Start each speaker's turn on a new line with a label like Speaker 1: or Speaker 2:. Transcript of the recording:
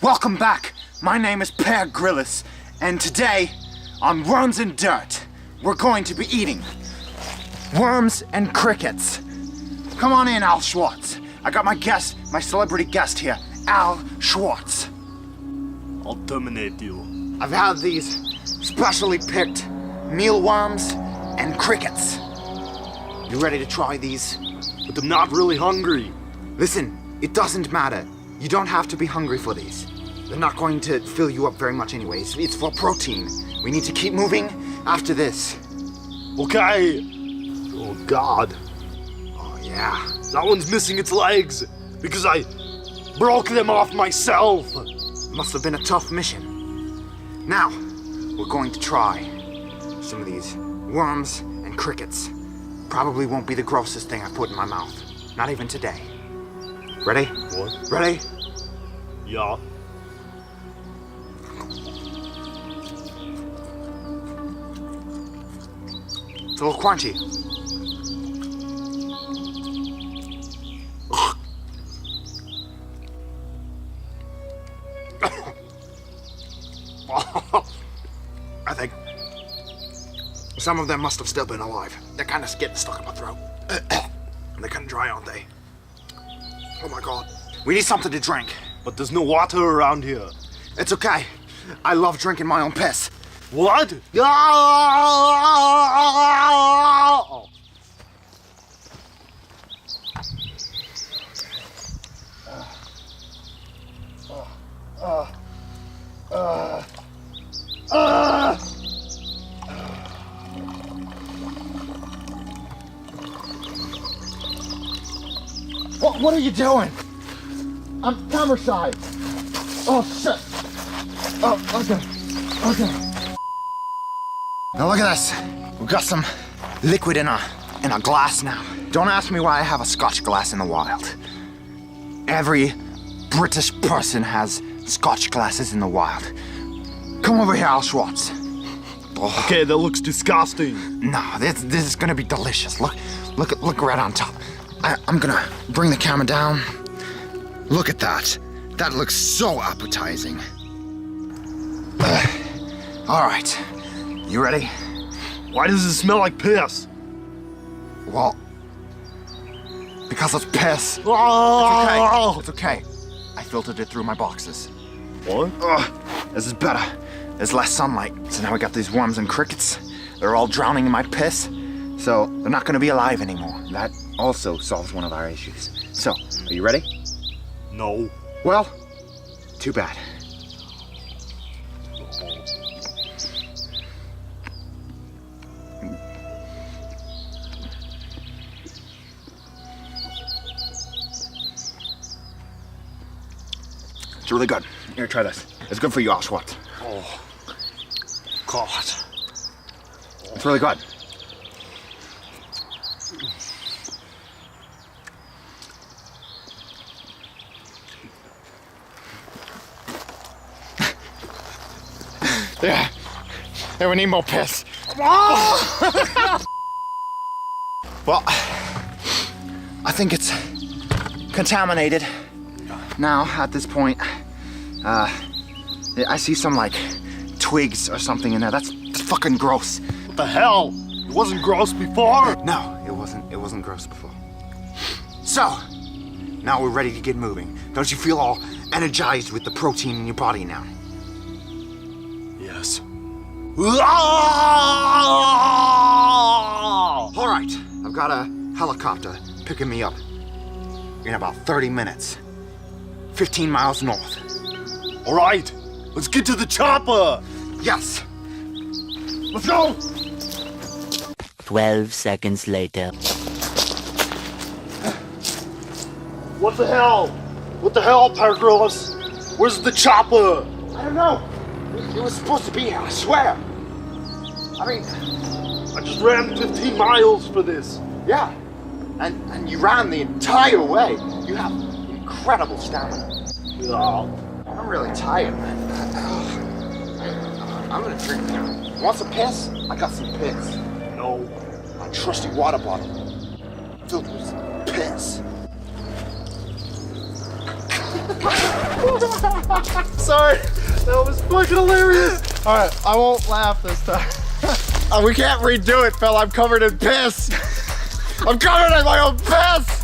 Speaker 1: Welcome back. My name is Per Grillis, and today, on Worms and Dirt, we're going to be eating worms and crickets. Come on in, Al Schwartz. I got my celebrity guest here, Al Schwartz.
Speaker 2: I'll terminate you.
Speaker 1: I've had these specially picked mealworms and crickets. You ready to try these?
Speaker 2: But I'm not really hungry.
Speaker 1: Listen, it doesn't matter. You don't have to be hungry for these. They're not going to fill you up very much anyways. It's for protein. We need to keep moving after this.
Speaker 2: Okay. Oh God.
Speaker 1: Oh yeah.
Speaker 2: That one's missing its legs because I broke them off myself.
Speaker 1: Must have been a tough mission. Now, we're going to try some of these worms and crickets. Probably won't be the grossest thing I put in my mouth. Not even today. Ready?
Speaker 2: What?
Speaker 1: Ready?
Speaker 2: Yeah.
Speaker 1: It's a little crunchy. I think some of them must have still been alive. They're kind of getting stuck in my throat. They're kind of dry, aren't they? Oh my God. We need something to drink.
Speaker 2: But there's no water around here.
Speaker 1: It's okay. I love drinking my own piss.
Speaker 2: What?
Speaker 1: What are you doing? I'm camera shy. Oh shit. Oh, okay. Now look at this. We've got some liquid in a glass now. Don't ask me why I have a Scotch glass in the wild. Every British person has Scotch glasses in the wild. Come over here, Al Schwartz. Oh.
Speaker 2: Okay, that looks disgusting.
Speaker 1: No, this is gonna be delicious. Look right on top. I'm gonna bring the camera down. Look at that. That looks so appetizing. All right, you ready?
Speaker 2: Why does it smell like piss?
Speaker 1: Well, because it's piss.
Speaker 2: Oh!
Speaker 1: It's okay. I filtered it through my boxes.
Speaker 2: What?
Speaker 1: This is better. There's less sunlight, so now I got these worms and crickets. They're all drowning in my piss, so they're not gonna be alive anymore. That also solves one of our issues. So, are you ready?
Speaker 2: No.
Speaker 1: Well, too bad. It's really good. Here, try this. It's good for you, Al Schwartz.
Speaker 2: Oh, God.
Speaker 1: It's really good. Yeah, we need more piss. Well, I think it's contaminated now at this point. I see some like twigs or something in there. That's fucking gross.
Speaker 2: What the hell? It wasn't gross before.
Speaker 1: No, it wasn't gross before. So, now we're ready to get moving. Don't you feel all energized with the protein in your body now?
Speaker 2: Yes.
Speaker 1: All right, I've got a helicopter picking me up in about 30 minutes. 15 miles north.
Speaker 2: All right, let's get to the chopper.
Speaker 1: Yes. Let's go.
Speaker 3: 12 seconds later.
Speaker 2: What the hell? What the hell, Per Grillis? Where's the chopper?
Speaker 1: I don't know. It was supposed to be here, I swear. I mean,
Speaker 2: I just ran 15 miles for this.
Speaker 1: yeah. And you ran the entire way. You have incredible stamina.
Speaker 2: Yeah.
Speaker 1: I'm really tired, man. I'm gonna drink now. Want some piss? I got some piss.
Speaker 2: No.
Speaker 1: My trusty water bottle filled with piss.
Speaker 2: Sorry, that was fucking hilarious. All right, I won't laugh this time.
Speaker 1: We can't redo it, Phil. I'm covered in piss. I'm covered in my own piss.